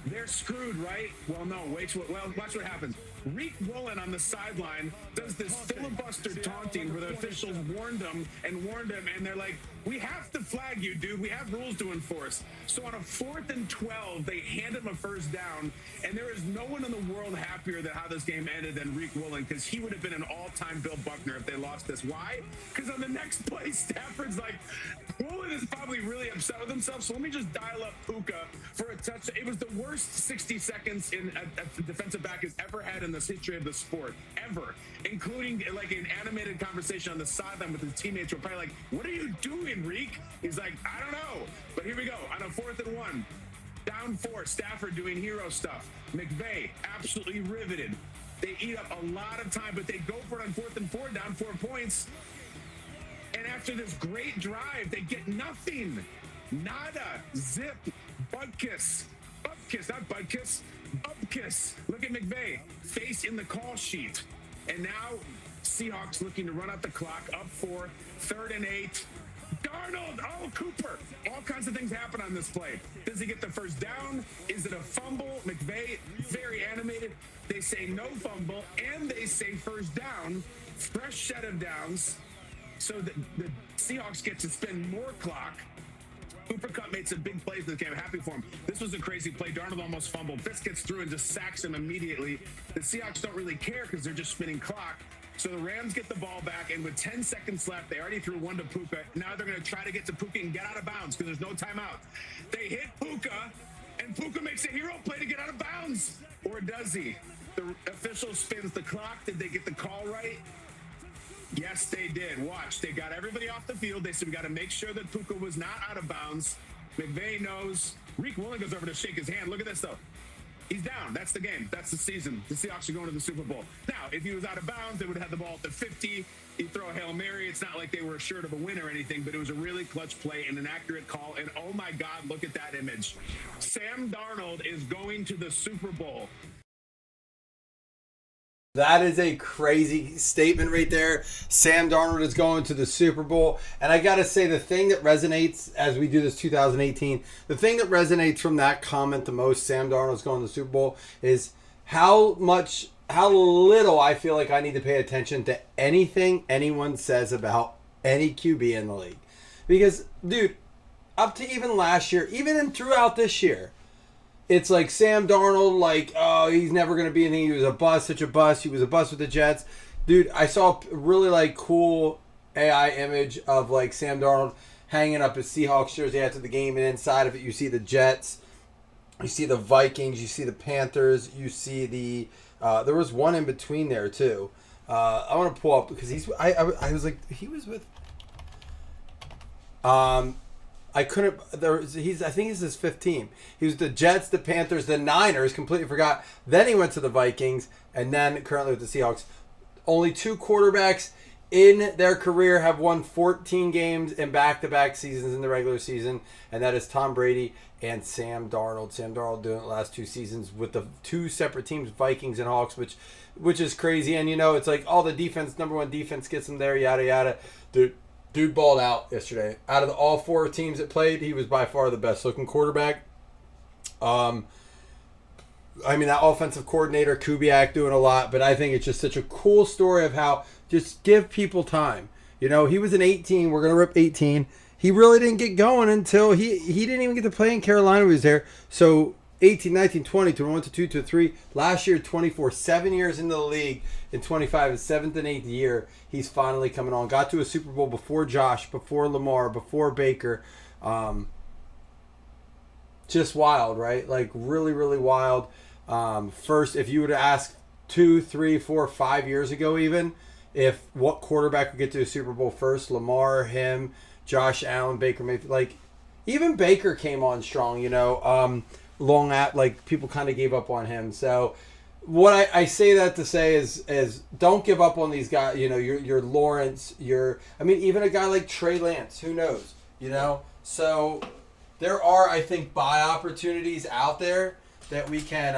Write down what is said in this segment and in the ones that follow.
they're screwed, right? Well, no, watch what happens. Reek Woolen on the sideline does this filibuster taunting where the officials warned him, and they're like, we have to flag you, dude. We have rules to enforce. So on a 4th and 12, they hand him a first down, and there is no one in the world happier than how this game ended than Reek Woolen, because he would have been an all-time Bill Buckner if they lost this. Why? Because on the next play, Stafford's like, Woolen is probably really upset with himself, so let me just dial up Puka for a touch. It was the worst 60 seconds a defensive back has ever had in the history of the sport, ever, including like an animated conversation on the sideline with his teammates who were probably like, what are you doing, Reek? He's like, I don't know. But here we go. On a 4th and 1, down 4, Stafford doing hero stuff. McVay, absolutely riveted. They eat up a lot of time, but they go for it on 4th and 4, down 4 points. And after this great drive, they get nothing. Nada. Zip. Bubkiss. Not Budkiss. Bubkiss. Look at McVay. Face in the call sheet. And now Seahawks looking to run out the clock. Up 4. 3rd and 8. Darnold. Oh, Cooper. All kinds of things happen on this play. Does he get the first down? Is it a fumble? McVay, very animated. They say no fumble, and they say first down. Fresh set of downs. So the Seahawks get to spend more clock. Cooper Kupp made some big plays in this game. Happy for him. This was a crazy play. Darnold almost fumbled. Fitz gets through and just sacks him immediately. The Seahawks don't really care because they're just spinning clock. So the Rams get the ball back, and with 10 seconds left, they already threw one to Puka. Now they're going to try to get to Puka and get out of bounds because there's no timeout. They hit Puka, and Puka makes a hero play to get out of bounds. Or does he? The official spins the clock. Did they get the call right? Yes, they did. Watch. They got everybody off the field. They said we got to make sure that Puka was not out of bounds. McVay knows. Reek Woolen goes over to shake his hand. Look at this, though. He's down. That's the game. That's the season. The Seahawks are going to the Super Bowl. Now, if he was out of bounds, they would have had the ball at the 50. He'd throw a Hail Mary. It's not like they were assured of a win or anything, but it was a really clutch play and an accurate call. And, oh, my God, look at that image. Sam Darnold is going to the Super Bowl. That is a crazy statement right there. Sam Darnold is going to the Super Bowl. And I got to say, the thing that resonates as we do this 2018, the thing that resonates from that comment the most, Sam Darnold's going to the Super Bowl, is how little I feel like I need to pay attention to anything anyone says about any QB in the league. Because, dude, up to even last year, even throughout this year, it's like Sam Darnold, like, oh, he's never going to be anything. He was a bust, such a bust. He was a bust with the Jets. Dude, I saw a really, like, cool AI image of, like, Sam Darnold hanging up his Seahawks jersey after the game, and inside of it you see the Jets, you see the Vikings, you see the Panthers, you see the, there was one in between there, too. I want to pull up, because I was like, he was with, I couldn't. I think he's his fifth team. He was the Jets, the Panthers, the Niners. Completely forgot. Then he went to the Vikings, and then currently with the Seahawks. Only 2 quarterbacks in their career have won 14 games in back-to-back seasons in the regular season, and that is Tom Brady and Sam Darnold. Sam Darnold doing it the last 2 seasons with the 2 separate teams, Vikings and Hawks, which is crazy. And it's like all the defense, number 1 defense gets them there, yada yada. Dude balled out yesterday. Out of all 4 teams that played, he was by far the best looking quarterback. That offensive coordinator, Kubiak, doing a lot, but I think it's just such a cool story of how just give people time. He was an 18. We're going to rip 18. He really didn't get going until he didn't even get to play in Carolina when he was there. So 18, 19, 20, 21, 22, 23. Last year, 24, 7 years into the league. In 25, his 7th and 8th year, he's finally coming on. Got to a Super Bowl before Josh, before Lamar, before Baker. Just wild, right? Like, really, really wild. First, if you would have asked 2, 3, 4, 5 years ago even, if what quarterback would get to a Super Bowl first, Lamar, him, Josh Allen, Baker Mayfield. Like, even Baker came on strong, people kind of gave up on him. So what I say that to say is don't give up on these guys. Your Lawrence, even a guy like Trey Lance, who knows, So there are, I think, buy opportunities out there that we can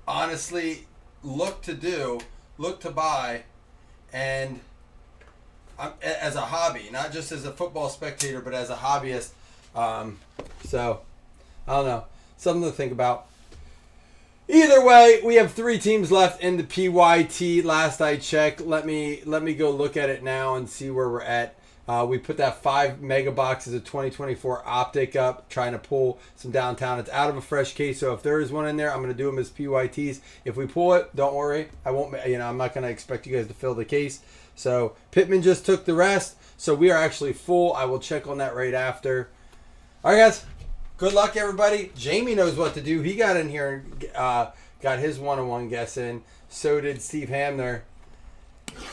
honestly look to buy, and as a hobby, not just as a football spectator, but as a hobbyist. So, I don't know. Something to think about. Either way, we have 3 teams left in the PYT. Last I checked, let me go look at it now and see where we're at. We put that 5 mega boxes of 2024 Optic up, trying to pull some downtown. It's out of a fresh case, so if there is one in there, I'm going to do them as PYTs. If we pull it, don't worry. I won't. I'm not going to expect you guys to fill the case. So Pittman just took the rest, so we are actually full. I will check on that right after. All right, guys. Good luck, everybody. Jamie knows what to do. He got in here and got his one-on-one guess in. So did Steve Hamner.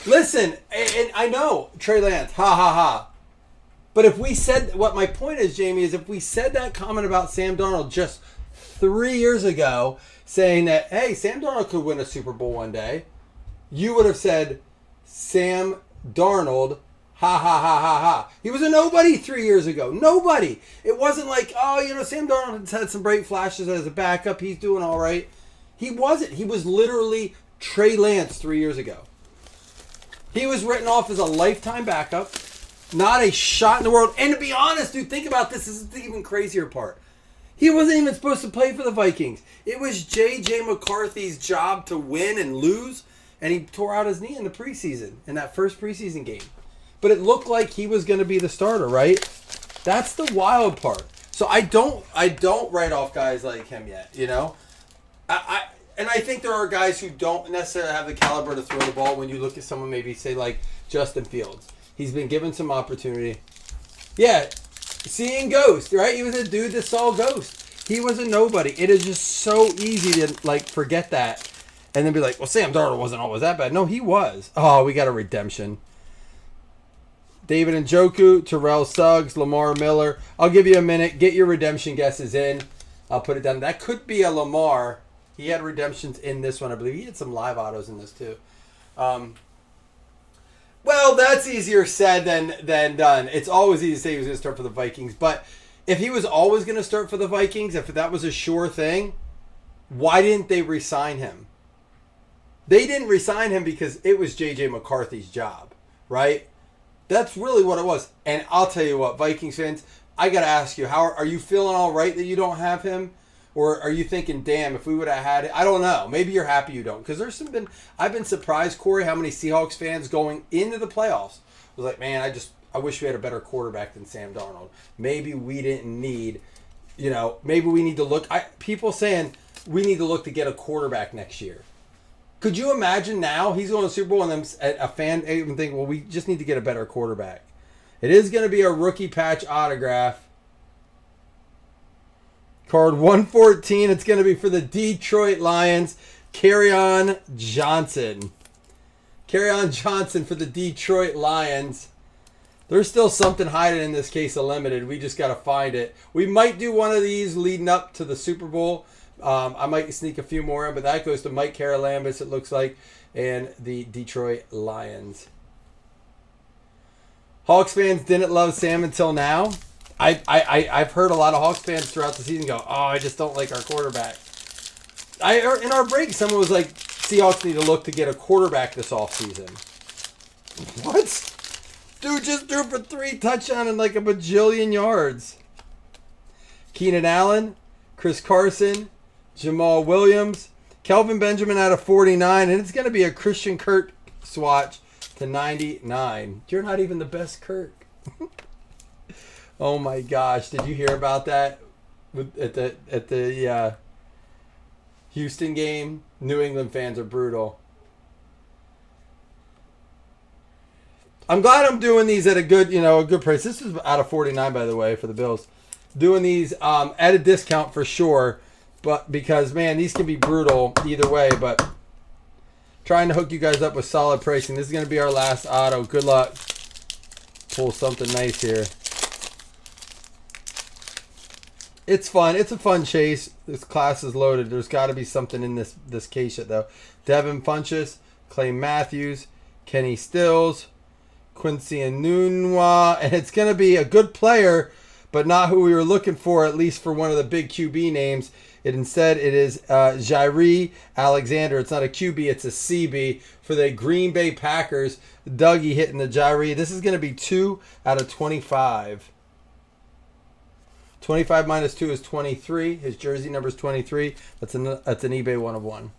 Listen, and I know, Trey Lance, ha ha ha. But if we said, what my point is, Jamie, is if we said that comment about Sam Darnold just 3 years ago, saying that, hey, Sam Darnold could win a Super Bowl one day, you would have said, Sam Darnold, ha ha ha ha ha. He was a nobody 3 years ago. Nobody. It wasn't like, oh, Sam Darnold had some bright flashes as a backup. He's doing all right. He wasn't. He was literally Trey Lance 3 years ago. He was written off as a lifetime backup. Not a shot in the world. And to be honest, dude, think about this. This is the even crazier part. He wasn't even supposed to play for the Vikings. It was J.J. McCarthy's job to win and lose. And he tore out his knee in the preseason, in that first preseason game. But it looked like he was going to be the starter, right? That's the wild part. So I don't write off guys like him yet, And I think there are guys who don't necessarily have the caliber to throw the ball when you look at someone maybe, say, like Justin Fields. He's been given some opportunity. Yeah, seeing Ghost, right? He was a dude that saw Ghost. He was a nobody. It is just so easy to, forget that and then be like, well, Sam Darnold wasn't always that bad. No, he was. Oh, we got a redemption. David Njoku, Terrell Suggs, Lamar Miller. I'll give you a minute. Get your redemption guesses in. I'll put it down. That could be a Lamar. He had redemptions in this one, I believe. He had some live autos in this, too. Well, that's easier said than done. It's always easy to say he was going to start for the Vikings. But if he was always going to start for the Vikings, if that was a sure thing, why didn't they re-sign him? They didn't re-sign him because it was J.J. McCarthy's job, right? That's really what it was. And I'll tell you what, Vikings fans, I got to ask you, how are you feeling all right that you don't have him? Or are you thinking, damn, if we would have had it? I don't know. Maybe you're happy you don't. Because I've been surprised, Corey, how many Seahawks fans going into the playoffs was like, man, I wish we had a better quarterback than Sam Darnold. Maybe we didn't need, maybe we need to look. People saying we need to look to get a quarterback next year. Could you imagine now he's going to the Super Bowl and then a fan even think, well, we just need to get a better quarterback. It is going to be a rookie patch autograph. Card 114, it's going to be for the Detroit Lions. Kerryon Johnson. Kerryon Johnson for the Detroit Lions. There's still something hiding in this case of limited. We just got to find it. We might do one of these leading up to the Super Bowl. I might sneak a few more in, but that goes to Mike Carolambis, it looks like, and the Detroit Lions. Hawks fans didn't love Sam until now. I've heard a lot of Hawks fans throughout the season go, oh, I just don't like our quarterback. In our break, someone was like, Seahawks need to look to get a quarterback this offseason. What? Dude just threw for 3 touchdowns and like a bajillion yards. Keenan Allen, Chris Carson, Jamal Williams, Kelvin Benjamin out of 49, and it's going to be a Christian Kirk swatch to 99. You're not even the best Kirk. Oh my gosh! Did you hear about that at the Houston game? New England fans are brutal. I'm glad I'm doing these at a good price. This is out of 49, by the way, for the Bills. Doing these at a discount for sure, but because man, these can be brutal either way. But trying to hook you guys up with solid pricing. This is going to be our last auto. Good luck. Pull something nice here. It's fun. It's a fun chase. This class is loaded. There's got to be something in this case yet, though. Devin Funchess, Clay Matthews, Kenny Stills, Quincy Enunwa, and it's going to be a good player, but not who we were looking for, at least for one of the big QB names. Instead, it is Jaire Alexander. It's not a QB, it's a CB for the Green Bay Packers. Dougie hitting the Jaire. This is going to be 2 out of 25. 25 minus 2 is 23. His jersey number is 23. That's an eBay 1 of 1.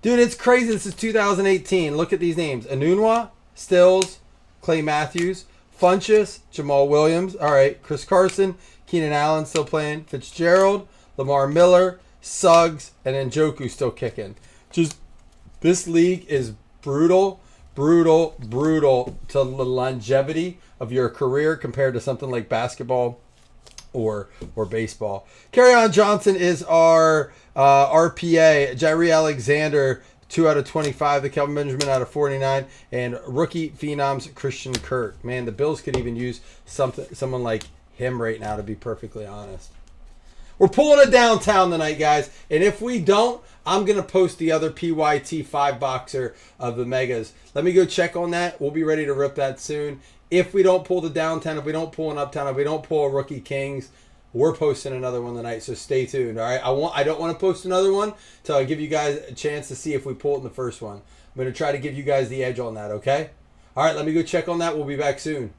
Dude, it's crazy. This is 2018. Look at these names. Anunwa, Stills, Clay Matthews, Funchess, Jamal Williams. All right, Chris Carson, Keenan Allen still playing, Fitzgerald, Lamar Miller, Suggs, and Njoku still kicking. Just this league is brutal to the longevity of your career compared to something like basketball or baseball. Kerryon Johnson is our RPA. Jairi Alexander, 2 out of 25. The Kelvin Benjamin out of 49. And rookie phenoms Christian Kirk. Man, the Bills could even use someone like him right now, to be perfectly honest. We're pulling it downtown tonight, guys. And if we don't, I'm going to post the other PYT 5-boxer of the Megas. Let me go check on that. We'll be ready to rip that soon. If we don't pull the downtown, if we don't pull an uptown, if we don't pull a rookie Kings, we're posting another one tonight. So stay tuned, all right? I don't want to post another one until I give you guys a chance to see if we pull it in the first one. I'm going to try to give you guys the edge on that, okay? All right, let me go check on that. We'll be back soon.